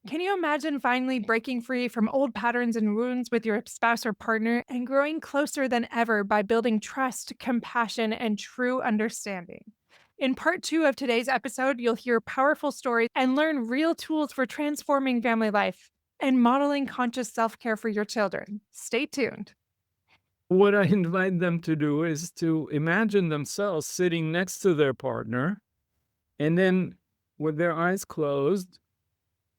Can you imagine finally breaking free from old patterns and wounds with your spouse or partner and growing closer than ever by building trust, compassion, and true understanding? In part two of today's episode, you'll hear powerful stories and learn real tools for transforming family life and modeling conscious self care for your children. Stay tuned. What I invite them to do is to imagine themselves sitting next to their partner and then with their eyes closed,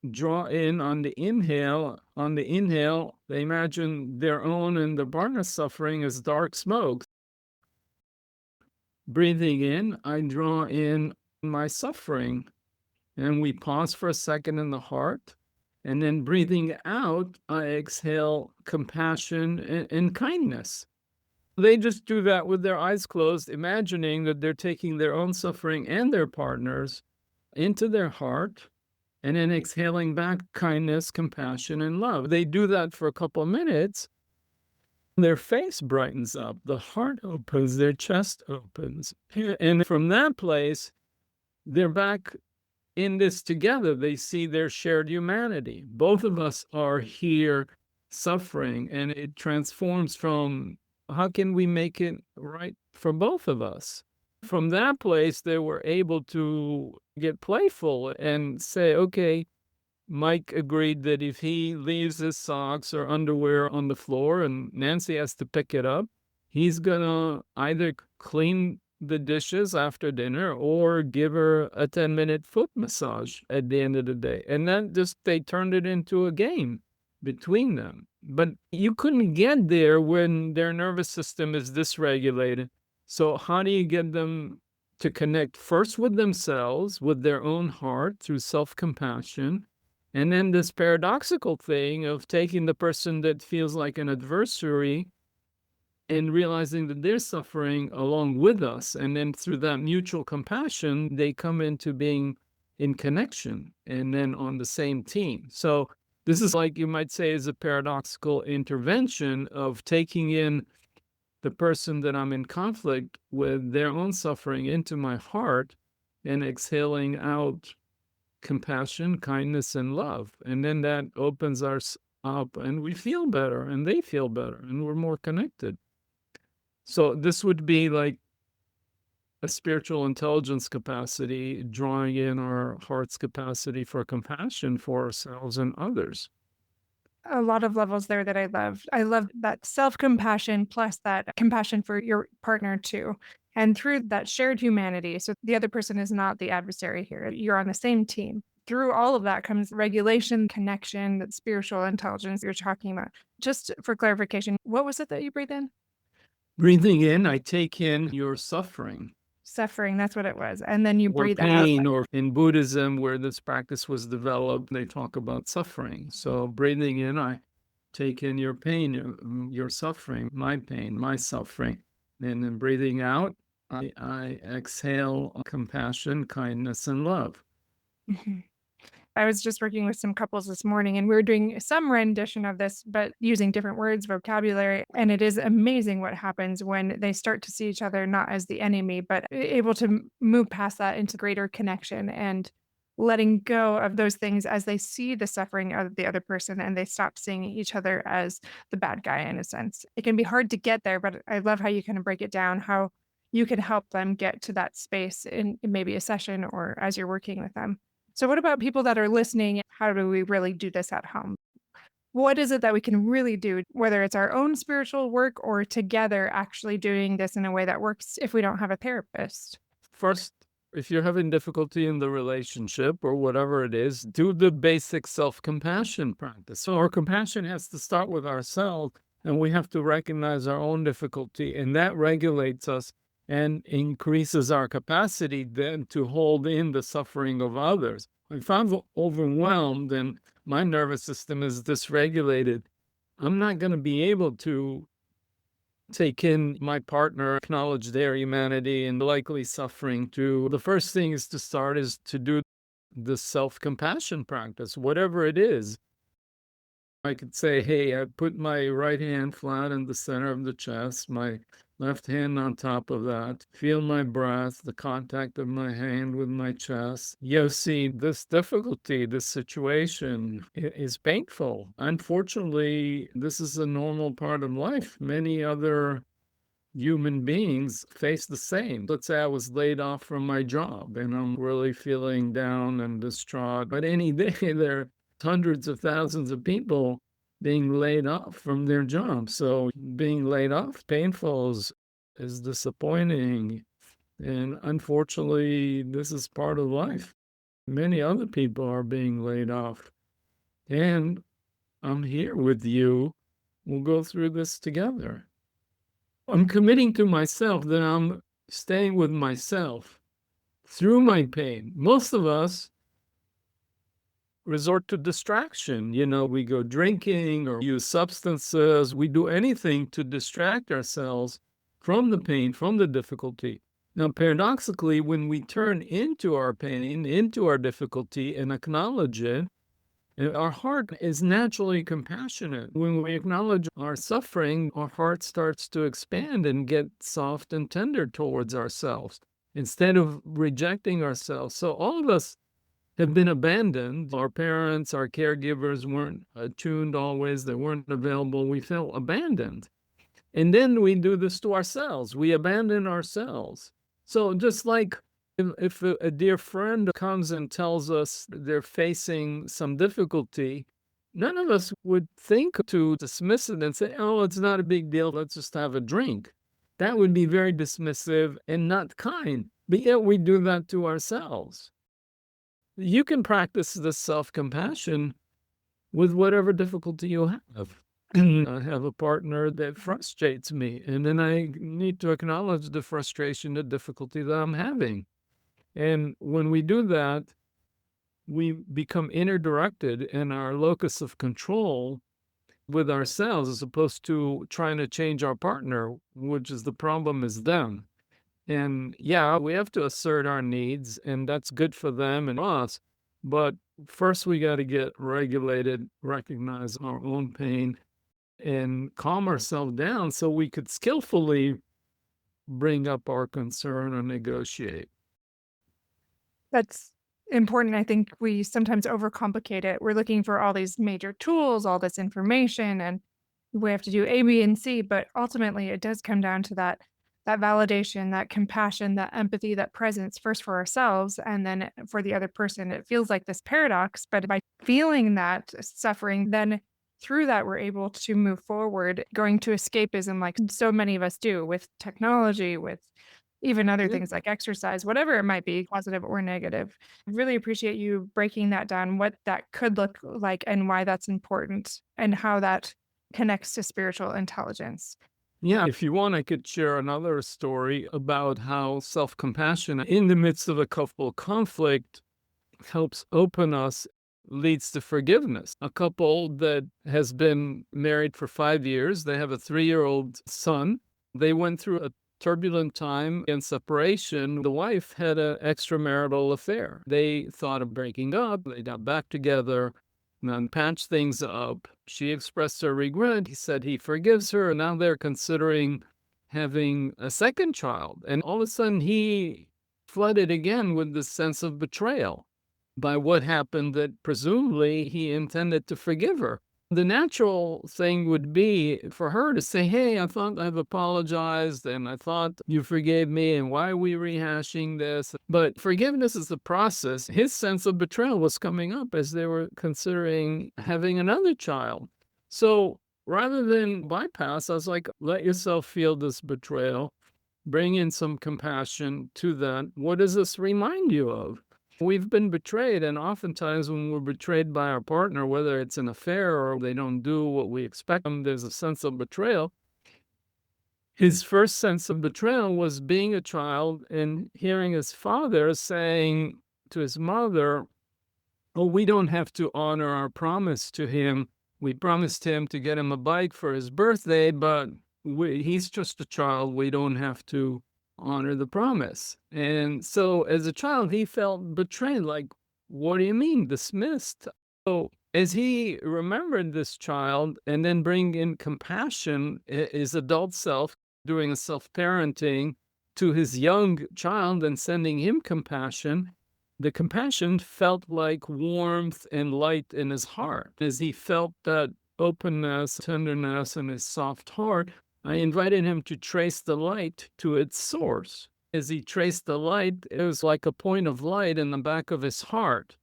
draw in on the inhale. On the inhale, they imagine their own and the partner's suffering as dark smoke. Breathing in, I draw in my suffering. And we pause for a second in the heart. And then breathing out, I exhale compassion and kindness. They just do that with their eyes closed, imagining that they're taking their own suffering and their partners into their heart and then exhaling back kindness, compassion, and love. They do that for a couple of minutes. Their face brightens up, the heart opens, their chest opens. And from that place, they're back in this together. They see their shared humanity. Both of us are here suffering, and it transforms from how can we make it right for both of us? From that place, they were able to get playful and say, okay, Mike agreed that if he leaves his socks or underwear on the floor and Nancy has to pick it up, he's gonna either clean the dishes after dinner or give her a 10-minute foot massage at the end of the day. And then just they turned it into a game between them. But you couldn't get there when their nervous system is dysregulated. So how do you get them to connect first with themselves, with their own heart through self-compassion, and then this paradoxical thing of taking the person that feels like an adversary and realizing that they're suffering along with us. And then through that mutual compassion, they come into being in connection and then on the same team. So this is like you might say is a paradoxical intervention of taking in the person that I'm in conflict with, their own suffering into my heart and exhaling out compassion, kindness, and love. And then that opens us up and we feel better and they feel better and we're more connected. So this would be like a spiritual intelligence capacity, drawing in our heart's capacity for compassion for ourselves and others. A lot of levels there that I love. I love that self-compassion plus that compassion for your partner too. And through that shared humanity, so the other person is not the adversary here. You're on the same team. Through all of that comes regulation, connection, that spiritual intelligence you're talking about. Just for clarification, what was it that you breathe in? Breathing in, I take in your suffering Suffering, that's what it was. And then you or breathe out. pain, or in Buddhism, where this practice was developed, they talk about suffering. So breathing in, I take in your pain, your suffering, my pain, my suffering. And then breathing out, I exhale compassion, kindness, and love. Mhm. I was just working with some couples this morning and we were doing some rendition of this, but using different words, vocabulary. And it is amazing what happens when they start to see each other not as the enemy, but able to move past that into greater connection and letting go of those things as they see the suffering of the other person and they stop seeing each other as the bad guy in a sense. It can be hard to get there, but I love how you kind of break it down, how you can help them get to that space in maybe a session or as you're working with them. So what about people that are listening? How do we really do this at home? What is it that we can really do, whether it's our own spiritual work or together actually doing this in a way that works if we don't have a therapist? First, if you're having difficulty in the relationship or whatever it is, do the basic self compassion practice. So, our compassion has to start with ourselves, and we have to recognize our own difficulty, and that regulates us and increases our capacity then to hold in the suffering of others. If I'm overwhelmed and my nervous system is dysregulated, I'm not going to be able to take in my partner, acknowledge their humanity and likely suffering too. The first thing is to start is to do the self-compassion practice, whatever it is. I could say, hey, I put my right hand flat in the center of the chest, my left hand on top of that. Feel my breath, the contact of my hand with my chest. Yosi, this difficulty, this situation is painful. Unfortunately, this is a normal part of life. Many other human beings face the same. Let's say I was laid off from my job and I'm really feeling down and distraught. But any day, there are hundreds of thousands of people being laid off from their jobs. So being laid off, painful is disappointing. And unfortunately, this is part of life. Many other people are being laid off. And I'm here with you. We'll go through this together. I'm committing to myself that I'm staying with myself through my pain. Most of us resort to distraction. We go drinking or use substances. We do anything to distract ourselves from the pain, from the difficulty. Now, paradoxically, when we turn into our pain, into our difficulty, and acknowledge it, our heart is naturally compassionate. When we acknowledge our suffering, our heart starts to expand and get soft and tender towards ourselves instead of rejecting ourselves. So all of us have been abandoned. Our parents, our caregivers weren't attuned always, they weren't available. We felt abandoned. And then we do this to ourselves. We abandon ourselves. So just like if a dear friend comes and tells us they're facing some difficulty, none of us would think to dismiss it and say, oh, it's not a big deal. Let's just have a drink. That would be very dismissive and not kind. But yet we do that to ourselves. You can practice this self-compassion with whatever difficulty you have. I have a partner that frustrates me, and then I need to acknowledge the frustration, the difficulty that I'm having. And when we do that, we become inner directed in our locus of control with ourselves as opposed to trying to change our partner, which is the problem is them. And yeah, we have to assert our needs, and that's good for them and us. But first, we got to get regulated, recognize our own pain, and calm ourselves down so we could skillfully bring up our concern or negotiate. That's important. I think we sometimes overcomplicate it. We're looking for all these major tools, all this information, and we have to do A, B, and C, but ultimately it does come down to that validation, that compassion, that empathy, that presence first for ourselves and then for the other person. It feels like this paradox, but by feeling that suffering, then through that we're able to move forward, going to escapism like so many of us do with technology, with even other Yeah. things like exercise, whatever it might be, positive or negative. I really appreciate you breaking that down, what that could look like and why that's important and how that connects to spiritual intelligence. Yeah, if you want, I could share another story about how self compassion in the midst of a couple conflict helps open us, leads to forgiveness. A couple that has been married for 5 years, they have a 3-year-old son. They went through a turbulent time in separation. The wife had an extramarital affair. They thought of breaking up, they got back together and patched things up. She expressed her regret. He said he forgives her, and now they're considering having a second child. And all of a sudden, he flooded again with this sense of betrayal by what happened that presumably he intended to forgive her. The natural thing would be for her to say, hey, I thought I've apologized and I thought you forgave me, and why are we rehashing this? But forgiveness is a process. His sense of betrayal was coming up as they were considering having another child. So rather than bypass, I was like, let yourself feel this betrayal, bring in some compassion to that. What does this remind you of? We've been betrayed, and oftentimes when we're betrayed by our partner, whether it's an affair or they don't do what we expect them, there's a sense of betrayal. His first sense of betrayal was being a child and hearing his father saying to his mother, oh, we don't have to honor our promise to him. We promised him to get him a bike for his birthday, but he's just a child. We don't have to honor the promise. And so as a child, he felt betrayed. Like, what do you mean dismissed? So as he remembered this child and then bring in compassion, his adult self doing a self-parenting to his young child and sending him compassion, the compassion felt like warmth and light in his heart. As he felt that openness, tenderness in his soft heart, I invited him to trace the light to its source. As he traced the light, it was like a point of light in the back of his heart.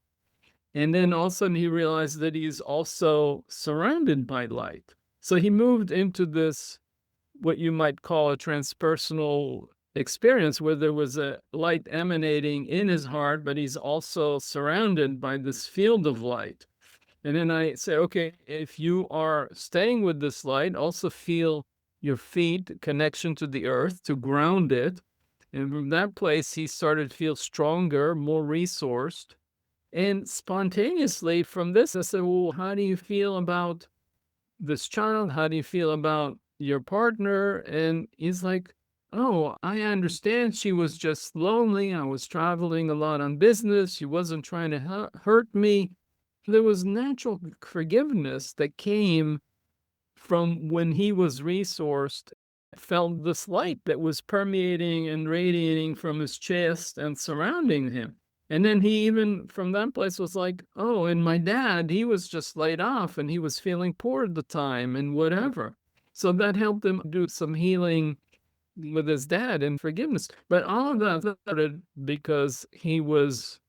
And then all of a sudden he realized that he's also surrounded by light. So he moved into this, what you might call a transpersonal experience where there was a light emanating in his heart, but he's also surrounded by this field of light. And then I say, okay, if you are staying with this light, also feel your feet connection to the earth to ground it. And from that place, he started to feel stronger, more resourced. And spontaneously from this, I said, well, how do you feel about this child? How do you feel about your partner? And he's like, oh, I understand she was just lonely. I was traveling a lot on business. She wasn't trying to hurt me. There was natural forgiveness that came from when he was resourced, felt this light that was permeating and radiating from his chest and surrounding him. And then he even from that place was like, oh, and my dad, he was just laid off and he was feeling poor at the time and whatever. So that helped him do some healing with his dad and forgiveness. But all of that started because he was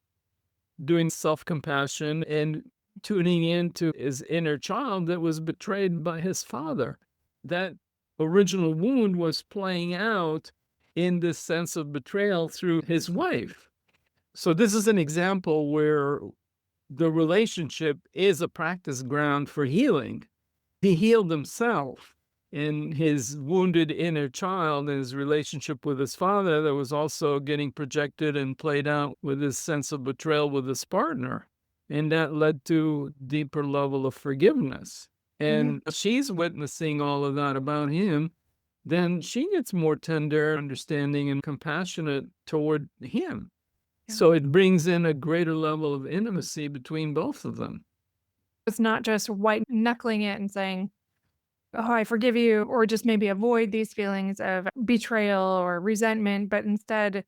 doing self-compassion and tuning into his inner child that was betrayed by his father. That original wound was playing out in this sense of betrayal through his wife. So this is an example where the relationship is a practice ground for healing. He healed himself in his wounded inner child and his relationship with his father that was also getting projected and played out with his sense of betrayal with his partner. And that led to deeper level of forgiveness. Yeah. And she's witnessing all of that about him. Then she gets more tender, understanding, and compassionate toward him. Yeah. So it brings in a greater level of intimacy between both of them. It's not just white knuckling it and saying, "Oh, I forgive you," or just maybe avoid these feelings of betrayal or resentment, but instead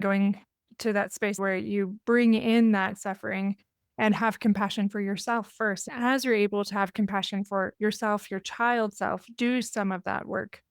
going to that space where you bring in that suffering and have compassion for yourself first. As you're able to have compassion for yourself, your child self, do some of that work.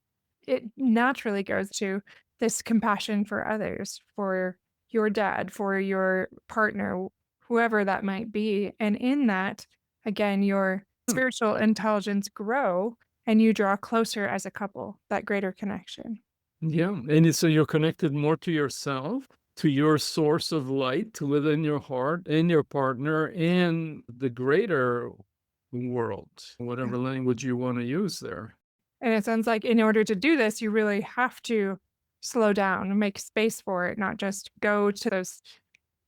It naturally goes to this compassion for others, for your dad, for your partner, whoever that might be. And in that, again, your spiritual intelligence grow and you draw closer as a couple, that greater connection. Yeah, and so you're connected more to yourself, to your source of light within your heart and your partner and the greater world, Yeah. whatever language you want to use there. And it sounds like in order to do this, you really have to slow down and make space for it, not just go to those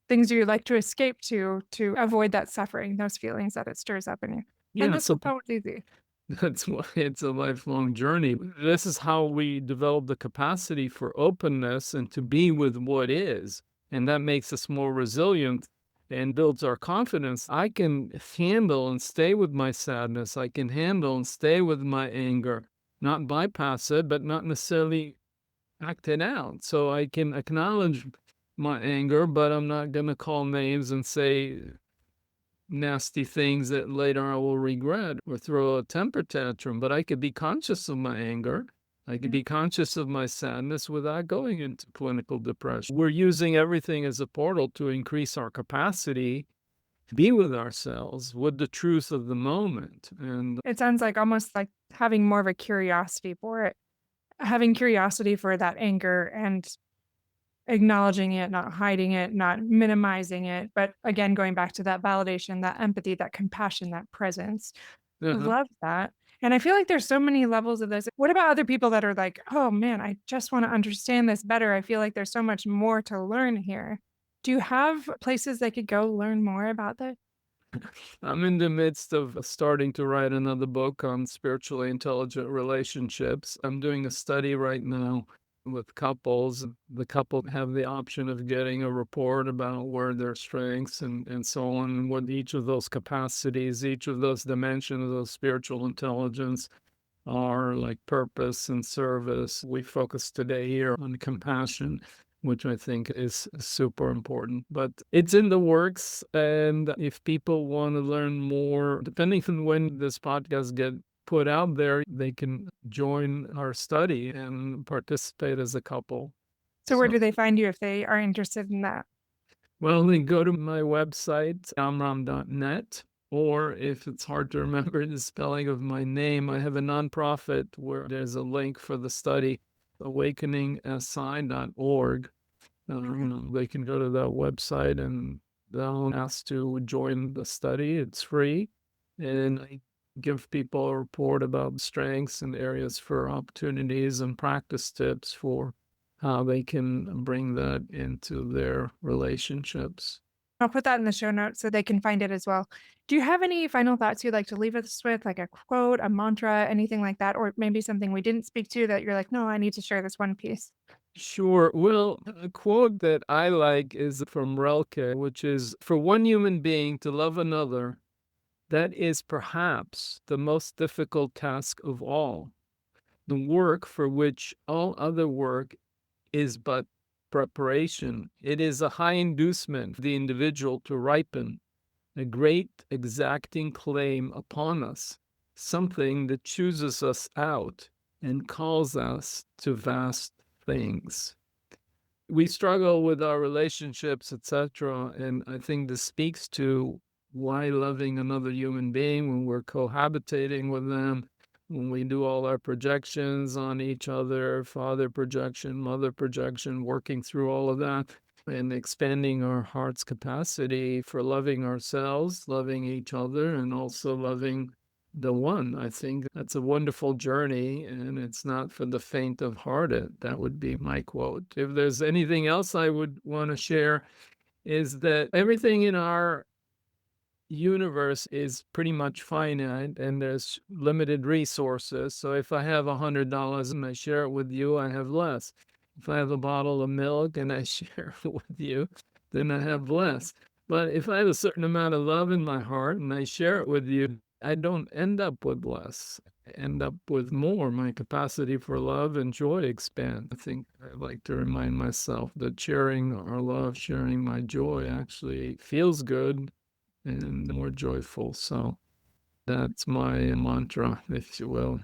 things you like to escape to avoid that suffering, those feelings that it stirs up in you. And Yeah, this so is always easy. that's why it's a lifelong journey. This is how we develop the capacity for openness and to be with what is. And that makes us more resilient and builds our confidence. I can handle and stay with my sadness. I can handle and stay with my anger, not bypass it, but not necessarily act it out. So I can acknowledge my anger, but I'm not going to call names and say nasty things that later I will regret or throw a temper tantrum, but I could be conscious of my anger. I could Yeah. be conscious of my sadness without going into clinical depression. We're using everything as a portal to increase our capacity to be with ourselves, with the truth of the moment. And It sounds like almost like having more of a curiosity for it, having curiosity for that anger and acknowledging it, not hiding it, not minimizing it, but again, going back to that validation, that empathy, that compassion, that presence. uh Love that. And I feel like there's so many levels of this. What about other people that are like, "Oh, man, I just wanna understand this better. I feel like there's so much more to learn here." Do you have places they could go learn more about this? I'm in the midst of starting to write another book on spiritually intelligent relationships. I'm doing a study right now with couples. The couple have the option of getting a report about where their strengths and so on, and what each of those capacities, each of those dimensions of those spiritual intelligence are, like purpose and service. We focus today here on compassion, which I think is super important. But it's in the works, and if people want to learn more, depending on when this podcast get put out there, they can join our study and participate as a couple. So where So, do they find you if they are interested in that? well, they go to my website, amram.net, or if it's hard to remember the spelling of my name, I have a nonprofit where there's a link for the study, awakeningsi.org. They can go to that website and they'll ask to join the study. It's free. And I give people a report about strengths and areas for opportunities and practice tips for how they can bring that into their relationships. I'll put that in the show notes so they can find it as well. Do you have any final thoughts you'd like to leave us with, like a quote, a mantra, anything like that? Or maybe something we didn't speak to that you're like, no, I need to share this one piece. Sure. Well, a quote that I like is from Rilke, which is, "For one human being to love another, that is perhaps the most difficult task of all. The work for which all other work is but preparation. It is a high inducement for the individual to ripen, a great exacting claim upon us, something that chooses us out and calls us to vast things." We struggle with our relationships, etc. And I think this speaks to why loving another human being when we're cohabitating with them, when we do all our projections on each other, father projection, mother projection, working through all of that and expanding our heart's capacity for loving ourselves, loving each other, and also loving the one. I think that's a wonderful journey, and it's not for the faint of hearted. That would be my quote. If there's anything else I would want to share, is that everything in our universe is pretty much finite and there's limited resources. So if I have $100 and I share it with you, I have less. If I have a bottle of milk and I share it with you, then I have less. But if I have a certain amount of love in my heart and I share it with you, I don't end up with less. I end up with more. My capacity for love and joy expands. I think I like to remind myself that sharing our love, sharing my joy actually feels good and more joyful. So that's my mantra, if you will.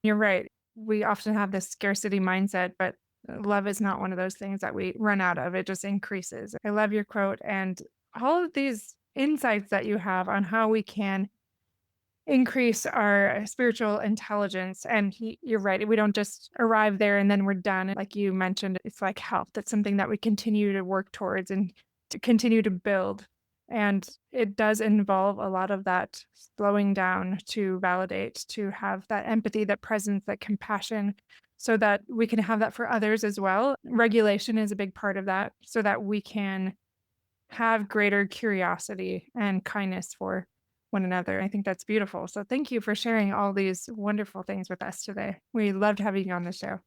You're right. We often have this scarcity mindset, but love is not one of those things that we run out of. It just increases. I love your quote and all of these insights that you have on how we can increase our spiritual intelligence. And you're right. We don't just arrive there and then we're done. Like you mentioned, it's like health. That's something that we continue to work towards and to continue to build. And it does involve a lot of that slowing down to validate, to have that empathy, that presence, that compassion, so that we can have that for others as well. Regulation is a big part of that, so that we can have greater curiosity and kindness for one another. I think that's beautiful. So thank you for sharing all these wonderful things with us today. We loved having you on the show.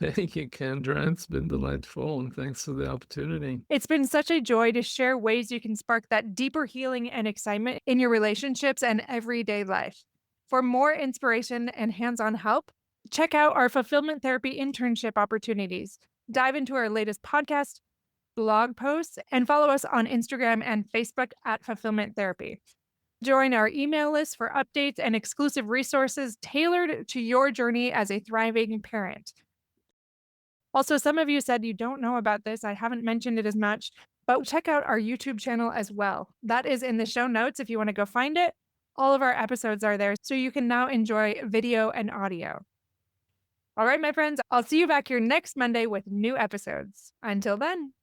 Thank you, Kendra. It's been delightful, and thanks for the opportunity. It's been such a joy to share ways you can spark that deeper healing and excitement in your relationships and everyday life. For more inspiration and hands on help, check out our fulfillment therapy internship opportunities. Dive into our latest podcast, blog posts, and follow us on Instagram and Facebook at Fulfillment Therapy. Join our email list for updates and exclusive resources tailored to your journey as a thriving parent. Also, some of you said you don't know about this. I haven't mentioned it as much, but check out our YouTube channel as well. That is in the show notes if you want to go find it. All of our episodes are there, so you can now enjoy video and audio. All right, my friends, I'll see you back here next Monday with new episodes. Until then.